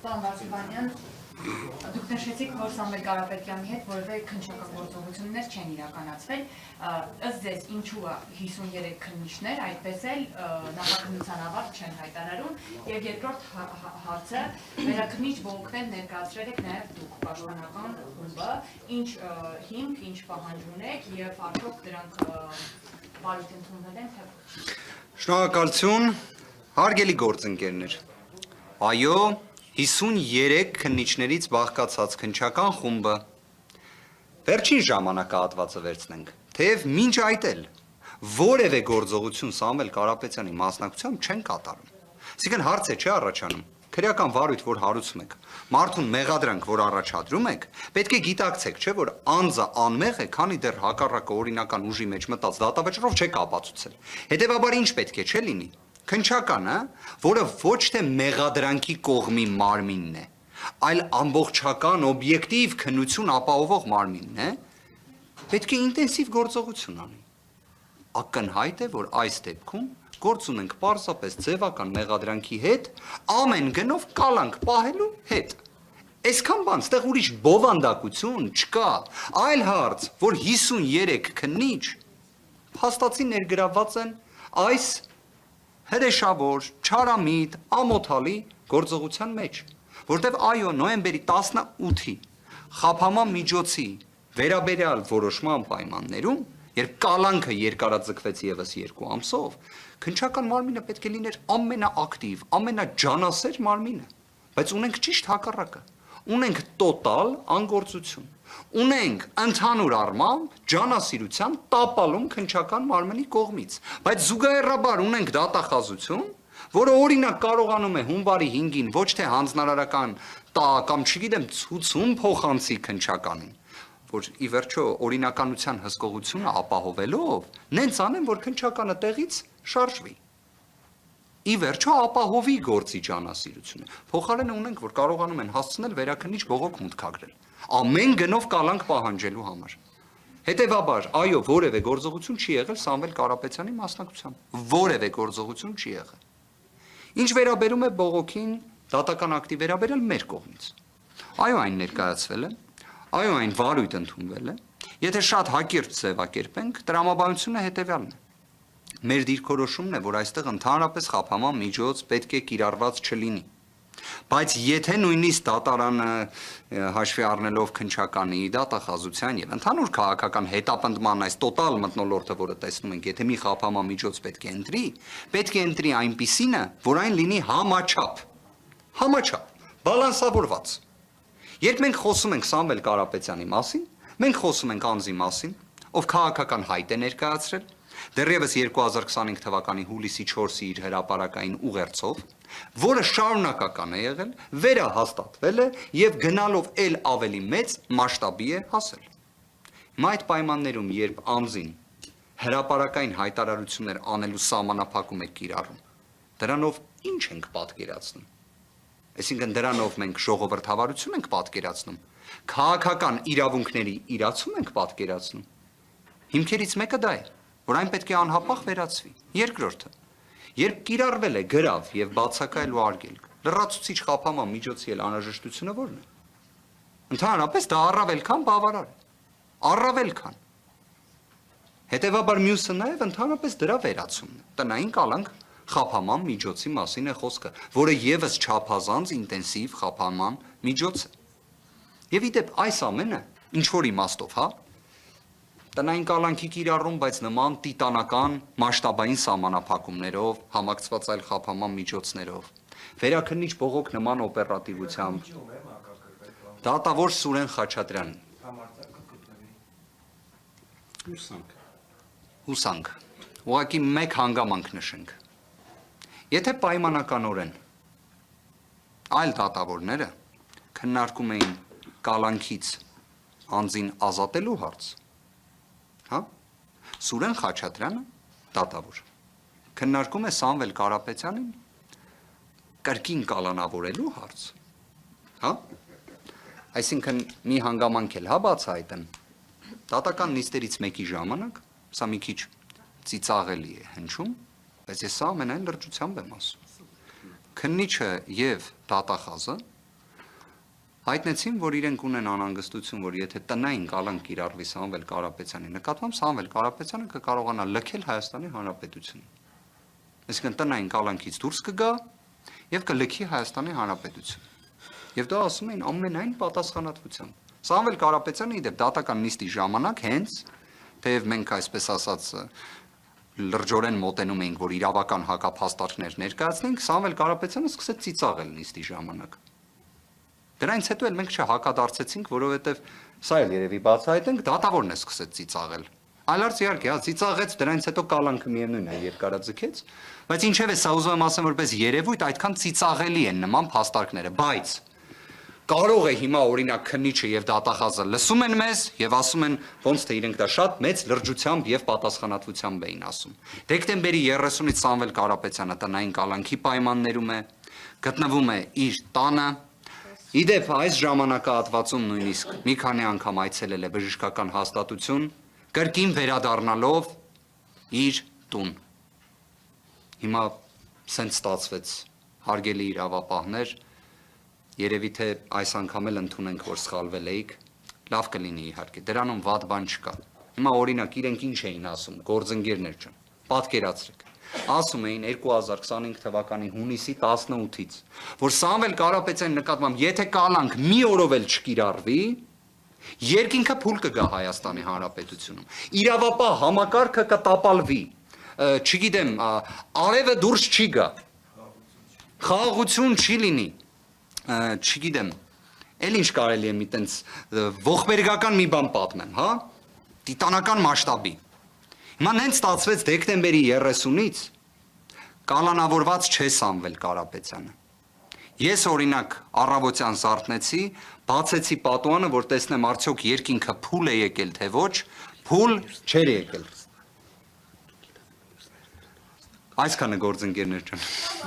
Պարոն Վարդանյան, դուք նշեցիք, որ Սամվել Կարապետյանի հետ որևէ քննչական չեն իրականացվել, ըստ ձեզ ինչու է 53 քննիչներ, այդպես էլ նախաքննության ավարտ չեն հայտարարում, եւ երկրորդ հարցը, վերաքննիչ բողոքներ ներկայացրել եք նաեւ դուք պաշտպանական խումբը, ինչ հիմք, ինչ պահանջ ունեք եւ արդյոք դրանք բարույթ ընդունվել են թե ոչ։ Շնորհակալություն, հարգելի գործընկերներ։ Այո, 53 քննիչներից բաղկացած քննչական խումբը վերջին ժամանակահատվածը վերցնենք, թեև մինչ այդ էլ որևէ գործողություն Սամվել Կարապետյանի մասնակցությամբ չեն կատարում։ Այսինքն հարց է չի առաջանում, քրեական վարույթ, որ հարուցում եք, մարդուն մեղադրանք, որ առաջադրում եք, պետք է գիտակցեք, չէ՞ որ անձը անմեղ է, քանի դեռ հակառակը օրինական ուժի մեջ մտած դատավճռով չեք ապացուցել։ Հետևաբար ինչ պետք է չէ լինի։ Քննչականը, որը ոչ թե մեղադրանքի կողմի մարմինն է, այլ ամբողջական օբյեկտիվ քննություն ապահովող մարմինն է, պետք է ինտենսիվ գործողություն անի։ Ակնհայտ է, որ այս դեպքում գործ ունենք պարզապես ձևական մեղադրանքի հետ, ամեն գնով կալանք պահելու հետ։ Այսքան բան, ստեղ ուրիշ բովանդակություն չկա, այլ հարց, որ 53 քննիչ փաստացի ներգրավված են այս հրեշավոր, չարամիտ, ամոթալի գործողության մեջ, որտեղ այո, նոյեմբերի 18-ի խափաման միջոցի վերաբերյալ որոշման պայմաններում, երբ կալանքը երկարաձգվեց եւս 2 ամսով, քննչական մարմինը պետք է լիներ ամենաակտիվ, ամենաջանասեր մարմինը, բայց ունենք ճիշտ հակառակը, ունենք տոտալ անգործություն, ունենք ընդհանուր առմամբ ջանասիրության տապալում քննչական մարմնի կողմից, բայց զուգահեռաբար ունենք դատախազություն, որը օրինակ կարողանում է հունվարի 5-ին ոչ թե հանձնարարական տա կամ չգիտեմ ցուցում փոխանցի քննչականին, որ ի վերջո օրինականության հսկողությունը ապահովելով նենց անեն, որ քննչականը տեղից շարժվի։ Ի վերջո ապահովի գործի ջանասիրությունը։ Փոխարենը ունենք, որ կարողանում են հասցնել վերաքննիչ բողոք մուտքագրել, ամեն գնով կալանք պահանջելու համար։ Հետևաբար, այո, որևէ գործողություն չի եղել Սամվել Կարապետյանի մասնակցությամբ։ Որևէ գործողություն չի եղել։ Ինչ վերաբերում է բողոքին, դատական ակտի վերաբերյալ մեր կողմից։ Այո, այն ներկայացվել է, այո, այն վարույթ ընդունվել է։ Եթե շատ հակիրճ ձևակերպենք, տրամաբանությունը հետևյալն է։ Մեր դիրքորոշումն է, որ այստեղ ընդհանրապես խափաման միջոց պետք է կիրառված չլինի։ Բայց եթե նույնիսկ դատարանը հաշվի առնելով քննչականի դատախազության եւ ընդհանուր քաղաքական հետապնդման այս տոտալ մթնոլորտը, որը տեսնում ենք, եթե մի խափաման միջոց պետք է ընտրի այնպիսինը, որ այն լինի համաչափ, բալանսավորված։ Երբ մենք խոսում ենք Սամվել Կարապետյանի մասին, մենք խոսում ենք անձի մասին, ով քաղաքական հայտ է ներկայացրել, դեռևս 2025 թվականի հուլիսի 4-ի իր հրապարակային ուղերձով, որը շարունակական է եղել, վերահաստատվել է եւ գնալով ել ավելի մեծ մասշտաբի է հասել։ Հիմա այդ պայմաններում, երբ անձին հրապարակային հայտարարություններ անելու սահմանափակում է կիրառում, դրանով ինչ ենք պատկերացնում։ Այսինքն դրանով մենք ժողովրդավարություն ենք պատկերացնում, քաղաքական իրավունքների իրացում ենք պատկերացնում։ Հիմքերից մեկը դա է, որ այն պետք է անհապաղ վերացվի։ Երկրորդը, երբ կիրառվել է գրավ եւ բացակայել ու արգելք, լրացուցիչ խափաման միջոցի էլ անհրաժեշտությունը ո՞րն է։ Ընդհանրապես դա առավել քան բավարար է։ Առավել քան։ Հետևաբար մյուսը նաեւ ընդհանրապես դրա վերացումն է։ Տնային կալանք խափաման միջոցի մասին է խոսքը, որը եւս չափազանց ինտենսիվ խափաման միջոց է։ Եվ իդեպ այս ամենը ինչ որ իմաստով, հա, տնային կալանքի կիրառում, բայց նման տիտանական մասշտաբային սահմանափակումներով, համակցված այլ խափաման միջոցներով, վերաքննիչ բողոք նման օպերատիվությամբ, դատավոր Սուրեն Խաչատրյանին։ Հուսանք։ Ուղղակի մեկ հանգամանք նշենք։ Եթե պայմանականորեն այլ դատավորները քննարկում էին կալանքից անձին ազատելու հարց, հա, Սուրեն Խաչատրյանը դատավոր քննարկում է Սամվել Կարապետյանին կրկին կալանավորելու հարց, հա, այսինքն մի հանգամանք էլ հա բացահայտեմ, դատական նիստերից մեկի ժամանակ, սա մի քիչ ծիծաղելի է հնչում, բայց ես սա ամենայն լրջությամբ եմ ասում, քննիչը եւ դատախազը հայտնեցին, որ իրենք ունեն անհանգստություն, որ եթե տնային կալանք կիրառվի Սամվել Կարապետյանի նկատմամբ, Սամվել Կարապետյանը կկարողանա լքել Հայաստանի Հանրապետությունը։ Այսինքն տնային կալանքից դուրս կգա եւ կլքի Հայաստանի Հանրապետությունը։ Եվ դա ասում էին ամենայն պատասխանատվությամբ։ Սամվել Կարապետյանը իդեպ դատական նիստի ժամանակ հենց թեև մենք այսպես ասած լրջորեն մոտենում էինք, որ իրավական հակափաստարկներ ներկայացնենք, Սամվել Կարապետյանը սկսեց ծիծաղել նիստի ժամանակ։ Դրանից հետո էլ մենք չհակադարձեցինք, որովհետև սա էլ երևի բացահայտենք, դատավորն է սկսեց ծիծաղել։ Այլարց իհարկե, ծիծաղեց, դրանից հետո կալանքը միևնույն է երկարաձգեց, բայց ինչևէ սա ուզում եմ ասեմ, որպես երևույթ այդքան ծիծաղելի են նման փաստարկները, բայց կարող է հիմա օրինակ քննիչը եւ դատախազը լսում են մեզ եւ ասում են ոնց թե իրենք դա շատ մեծ լրջությամբ եւ պատասխանատվությամբ էին ասում։ Դեկտեմբերի 30-ից Սամվել Կարապետյանը տնային կալանքի պայմաններում է, գտնվում է իր տանը։ Իդեպ այս ժամանակահատվածում նույնիսկ մի քանի անգամ այցելել է բժշկական հաստատություն, կրկին վերադառնալով իր տուն։ Հիմա սենց ստացվեց, հարգելի իրավապահներ, երևի թե այս անգամ էլ ընդունենք, որ սխալվել էիք, լավ կլինի իհարկե, դրանում վատ բան չկա։ Հիմա օրինակ իրենք ինչ էին ասում, գործընկերներ ջան, պատկերացրեք։ Ասում էին 2025 թվականի հունիսի 18-ից, որ Սամվել Կարապետյանի նկատմամբ եթե կալանք մի օրով էլ չկիրառվի, երկինքը փուլ կգա Հայաստանի Հանրապետությունում։ Իրավապահ համակարգը կտապալվի, չգիտեմ, արևը դուրս չի գա, խաղաղություն չի լինի, չգիտեմ, էլ ինչ կարելի է մի տենց ողբերգական մի բան պատմեմ, հա, տիտանական մասշտաբի։ Հիմա նենց ստացվեց դեկտեմբերի 30-ից կալանավորված չէ Սամվել Կարապետյանը։ Ես օրինակ առավոտյան զարթնեցի, բացեցի պատուանը, որ տեսնեմ արդյոք երկինքը փուլ է եկել թե ոչ, փուլ չէր եկել։ Այսքանը գործընկերներ ջան։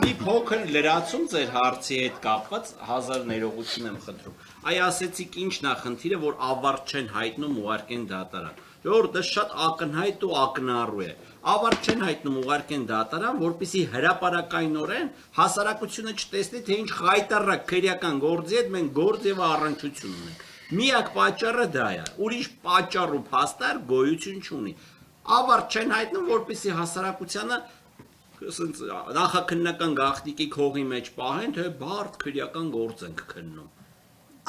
Մի փոքր լրացում ձեր հարցի հետ կապված 1000 ներողություն եմ խնդրում։ Այ ասեցիք ինչն է խնդիրը, որ ավարտ չեն հայտնում ուղարկեն դատարան։ Որ դա շատ ակնհայտ ու ակնառու է։ Ավարտ չեն հայտնում ուղարկեն դատարան, որպեսզի հրապարակայնորեն հասարակությունը չտեսնի, թե ինչ խայտառակ քրեական գործի հետ մենք գործ եւ առնչություն ունենք։ Միակ պատճառը դա է։ Ուրիշ պատճառ ու փաստար գոյություն չունի։ Ավարտ չեն հայտնում, որպեսզի հասարակությանը նախաքննական գաղտնիքի քողի մեջ պահեն, թե բարդ քրեական գործ ենք քննում։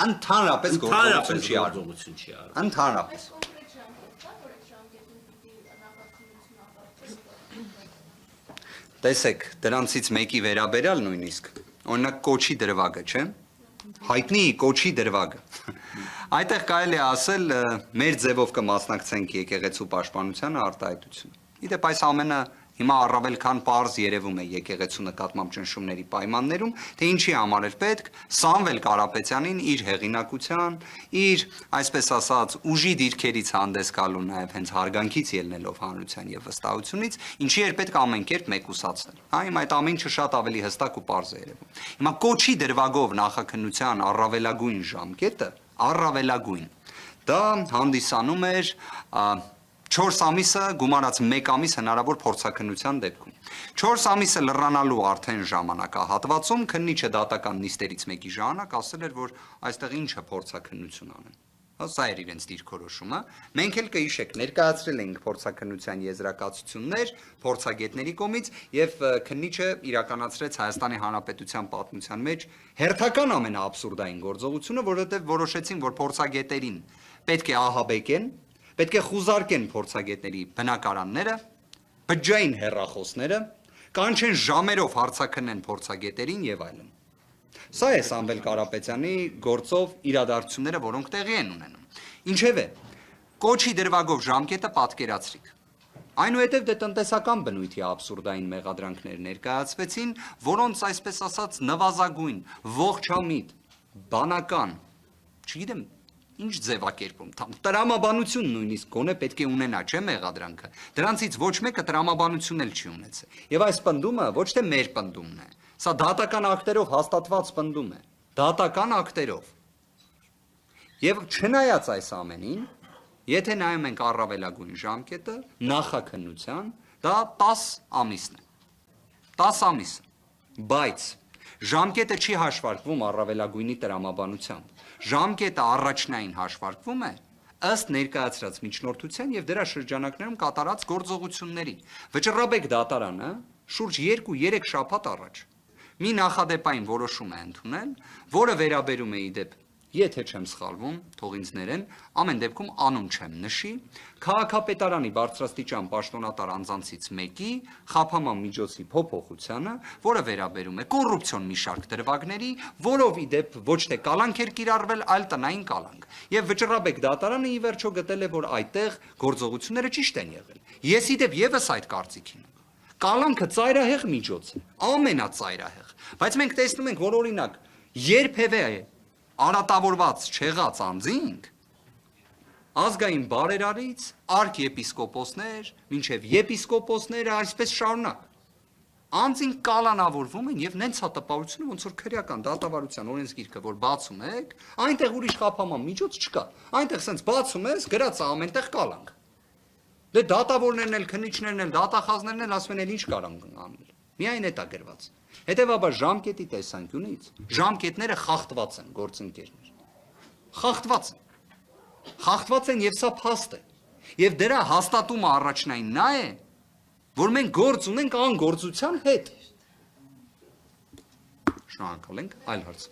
Ընդհանրապես գործողություն չի արվում։ Ընդհանրապես։ Տեսեք, դրանցից մեկի վերաբերյալ նույնիսկ, օրինակ կոչի դրվագը, չէ՞։ Հայտնի կոչի դրվագը։ Այդտեղ կարելի է ասել, մեր ձևով կմասնակցենք եկեղեցու պաշտպանությանը արտահայտություն։ Իդեպ այս ամենը հիմա առավել քան պարզ երևում է եկեղեցու նկատմամբ ճնշումների պայմաններում, թե ինչի համար էր պետք Սամվել Կարապետյանին իր հեղինակության, իր, այսպես ասած, ուժի դիրքերից հանդես գալու նաև հենց հարգանքից ելնելով հանրության եւ վստահությունից, ինչի էր պետք ամեն կերպ մեկուսացնել։ Հա, հիմա այդ ամեն ինչը շատ ավելի հստակ ու պարզ է երևում։ Հիմա կոչի դրվագով նախաքննության առավելագույն ժամկետը, առավելագույն, դա հանդիսանում էր 4 ամիսը գումարած 1 ամիս հնարավոր փորձաքննության դեպքում։ 4 ամիսը լռանալու արդեն ժամանակահատվածում քննիչը դատական նիստերից մեկի ժամանակ ասել էր, որ այստեղ ինչը փորձաքննություն անեն։ Սա էր իրենց դիրքորոշումը։ Մենք էլ կհիշեք, ներկայացրել էինք փորձաքննության եզրակացություններ փորձագետների կողմից եւ քննիչը իրականացրեց Հայաստանի Հանրապետության պատմության մեջ հերթական ամենաաբսուրդային գործողությունը, որովհետեւ որոշեցին, որ փորձագետերին պետք է ահաբեկեն, պետք է խուզարկեն փորձագետների բնակարանները, բջջային հեռախոսները, կանչեն ժամերով հարցաքննեն փորձագետերին եւ այլն։ Սա է Սամվել Կարապետյանի գործով իրադարձությունները, որոնք տեղի են ունենում։ Ինչևէ, կոչի դրվագով ժամկետը պատկերացրիք։ Այնուհետև դե տնտեսական բնույթի աբսուրդային մեղադրանքներ ներկայացվեցին, որոնց այսպես ասած նվազագույն, ողջամիտ, բանական, չգիտեմ, ինչ ձևակերպում, տրամաբանություն նույնիսկ գոնե պետք է ունենա, չէ՞ մեղադրանքը։ Դրանցից ոչ մեկը տրամաբանություն էլ չի ունեցել։ Եվ այս պնդումը ոչ թե մեր պնդումն է, սա դատական ակտերով հաստատված պնդում է, դատական ակտերով։ Եվ չնայած այս ամենին, եթե նայում ենք առավելագույն ժամկետը, նախաքննության, դա 10 ամիսն է։ 10 ամիս։ Բայց Ժամկետը չի հաշվարկվում առավելագույնի տրամաբանությամբ։ Ժամկետը առաջնային հաշվարկվում է ըստ ներկայացրած միջնորդության եւ դրա շրջանակներում կատարած գործողությունների։ Վճռաբեկ դատարանը շուրջ 2-3 շաբաթ առաջ մի նախադեպային որոշում է ընդունել, որը վերաբերում է իդեպ, եթե չեմ սխալվում, թող ինձ ներեն, ամեն դեպքում անուն չեմ նշի, քաղաքապետարանի բարձրաստիճան պաշտոնատար անձանցից մեկի խափանման միջոցի փոփոխությանը, որը վերաբերում է կոռուպցիոն մի շարք դրվագների, որով իդեպ ոչ թե կալանք էր կիրառվել, այլ տնային կալանք։ Եվ վճռաբեկ դատարանը ի վերջո գտել է, որ այդտեղ գործողությունները ճիշտ են եղել։ Ես իդեպ եւս այդ կարծիքին եմ։ Կալանքը ծայրահեղ միջոց է, ամենածայրահեղ։ Բայց մենք տեսնում ենք, որ օրինակ երբևէ արատավորված չեղած անձինք ազգային բարերարից արքեպիսկոպոսներ, մինչև եպիսկոպոսները այսպես շարունակ անձին կալանավորվում են եւ նենց հա տպավորությունը ոնց որ քրեական դատավարության օրենսգիրքը որ բացում եք, այնտեղ ուրիշ խափանման միջոց չկա։ Այնտեղ սենց բացում ես, գրած է ամենտեղ կալանք։ Դե դատավորներն էլ, քննիչներն էլ, դատախազներն էլ ասում են ինչ կարող անել։ Միայն էտա գրված։ Հետևաբար ժամկետի տեսանկյունից ժամկետները խախտված են գործընկերներ։ Խախտված են։ Խախտված են եւ սա փաստ է։ Եվ դրա հաստատումը առաջնային նա է, որ մենք գործ ունենք անգործության հետ։ Շնորհակալ ենք, այլ հարց։